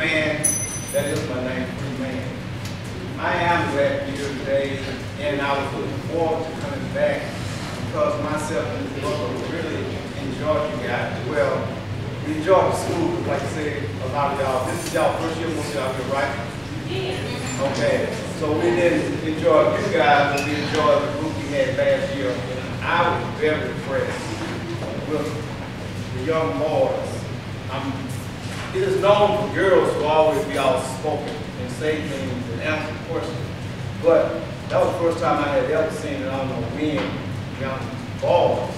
Freeman. That is my name, Freeman. I am glad to be here today, and I was looking forward to coming back because myself and the brother really enjoyed you guys. Well, we enjoyed the school, like I said, a lot of y'all. This is y'all first year, most of y'all here, right? Yeah. Okay, so we didn't enjoy you guys, but we enjoyed the group we had last year. I was very impressed with the young boys. It is known for girls to always be outspoken and say things and answer questions, but that was the first time I had ever seen it. I don't know when young boys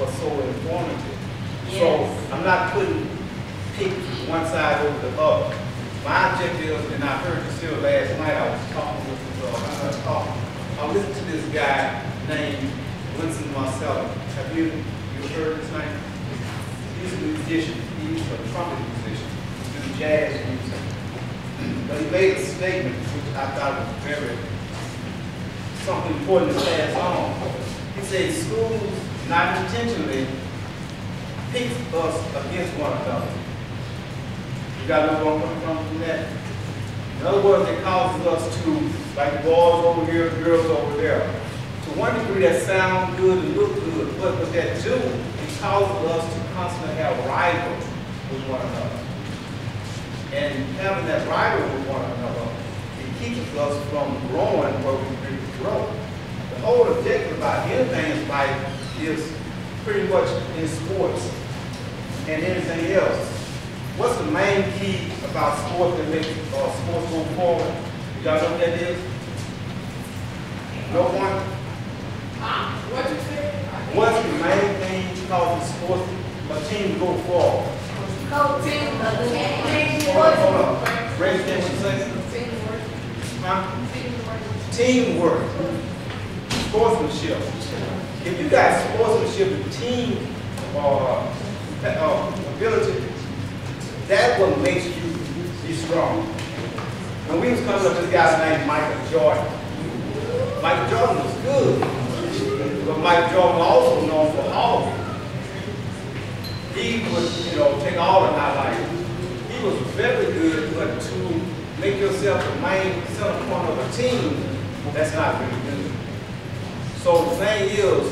was so informative. Yes. So I'm not putting picks one side over the other. My objective, and I heard this here last night, I was talking with I listened to this guy named Winston Marcellus. Have you heard his name? He's a musician. He's a trumpet musician. He does jazz music. But he made a statement which I thought was something important to pass on. He said schools not intentionally pit us against one another. You got to know where I'm coming from that? In other words, it causes us to, like the boys over here, the girls over there. To one degree that sound good and look good, but what that do, it causes us to constantly have rivals with one another. And having that rival with one another, it keeps us from growing where we need to grow. The whole objective about anything in life is pretty much in sports and anything else. What's the main key about sports that makes sports go forward? Y'all know what that is? No one? What you say? What's the main thing causing sports a team to go forward? Hold up. Raise your hand, say. Teamwork. Huh? Teamwork. Sportsmanship. If you got sportsmanship and team ability, that's what makes you be strong. When we was coming up, this guy's name Michael Jordan. Michael Jordan was good, but Michael Jordan was also known for all. He would, take all of our life. He was very good, but to make yourself the main center point of a team, that's not really good. So the thing is,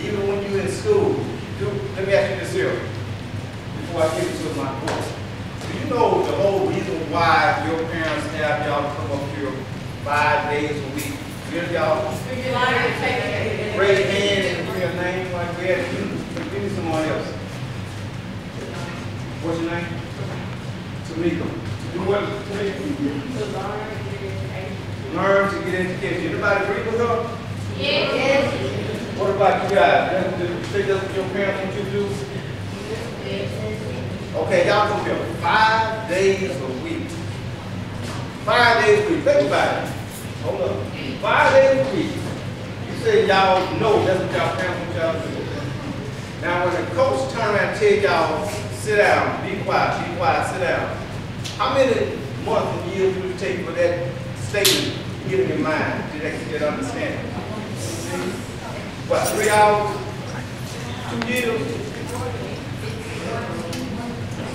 even when you're in school, let me ask you this here, before I get into my course. Do you know the whole reason why your parents have y'all come up here 5 days a week? Really, y'all? Raise your hand and give your name like that. Give me someone else. What's your name? Tamika. To do what, Tamika? To learn to get education. Anybody agree with her? Yes. What about you guys? Do you think that's what your parents want you to do? Okay, y'all come here 5 days a week. 5 days a week. Think about it. Hold up. 5 days a week. You say y'all know that's what y'all parents want y'all to do. Now when the coach turn around and tell y'all, sit down, be quiet, sit down. How many months and years would it take for that statement to get in your mind to get understanding? What, 3 hours? 2 years?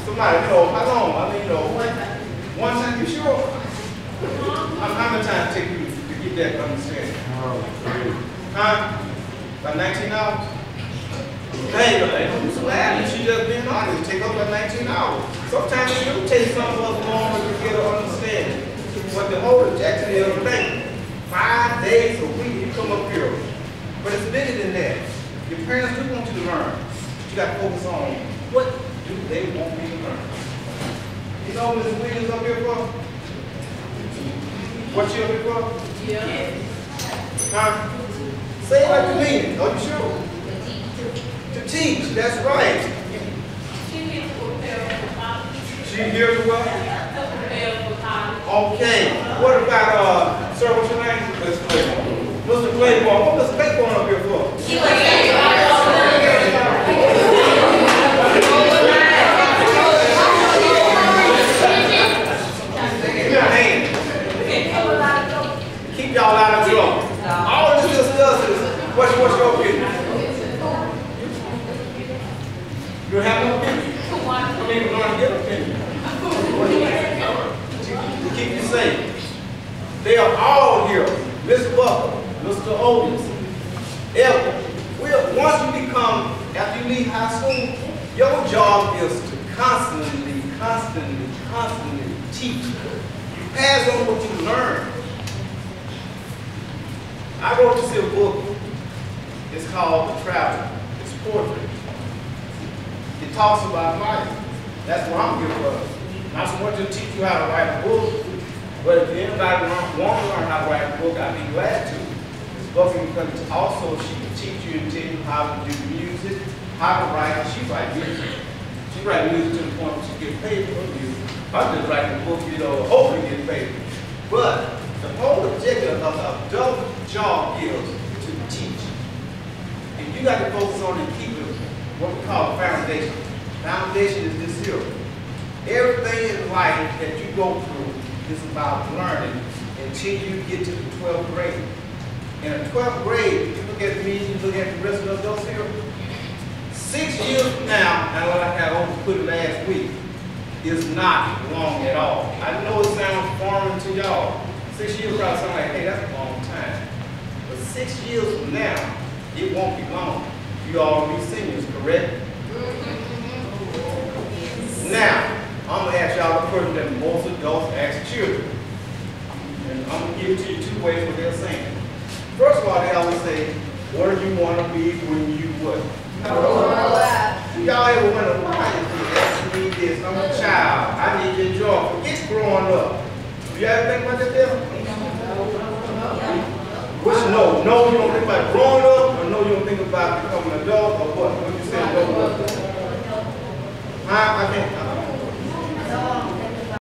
Somebody, how long? One time, you sure? How many times take you to get that understanding? Huh? About 19 hours? Hey, don't be so happy. She just being honest. Take up about 19 hours. Sometimes it do take some of us longer to get an understanding. But the whole objective is the thing. 5 days a week, you come up here. But it's bigger than that. Your parents do want you to learn. But you got to focus on what do they want me to learn. You know Ms. Williams up here for? What you up here for? Yeah. Huh? Say it like you mean it. Are you sure? To teach, that's right. She here to what? Okay. What about, sir, what's your name? Mr. Claiborne. Mr. Claiborne. What Mr. Claiborne up here for? He was here. Give me a hand. Keep y'all out of trouble. All this just does is, what's your opinion? You have no opinion? I mean, we're going to get opinion. girls, Miss Buckle, Mr. Otis, Elder. Once you become, after you leave high school, your job is to constantly teach. You pass on what you learn. I wrote this here book. It's called The Traveler. It's poetry. It talks about life. That's what I'm here for. I'm just want to teach you how to write a book. But if anybody want to learn how to write a book, I'd be glad to. This book is going to also she can teach you and tell you how to do music, how to write. She writes music. She writes music to the point that she gets paid for music. I'm just writing a book, you know, hopefully get paid. But the whole objective of the adult job is to teach. And you got to focus on and keep it what we call a foundation. Foundation is this here. Everything in life that you go through is about learning until you get to the 12th grade. In the 12th grade, you look at me, you look at the rest of those here. 6 years from now, and like I put it last week, is not long at all. I know it sounds foreign to y'all. 6 years probably sound like, hey, that's a long time. But 6 years from now, it won't be long. You all will be seniors, correct? Now, I'm going to ask y'all the question that most adults ask children. And I'm going to give it to you two ways what they're saying. First of all, they always say, what do you want to be when you what? Y'all ever wonder, why is he asking me this? I'm a child. I need to enjoy. Forget growing up. Do you ever think about that there? Which no? No, you don't think about growing up, or no, you don't think about becoming an adult, or what? What you say? Huh? I can't.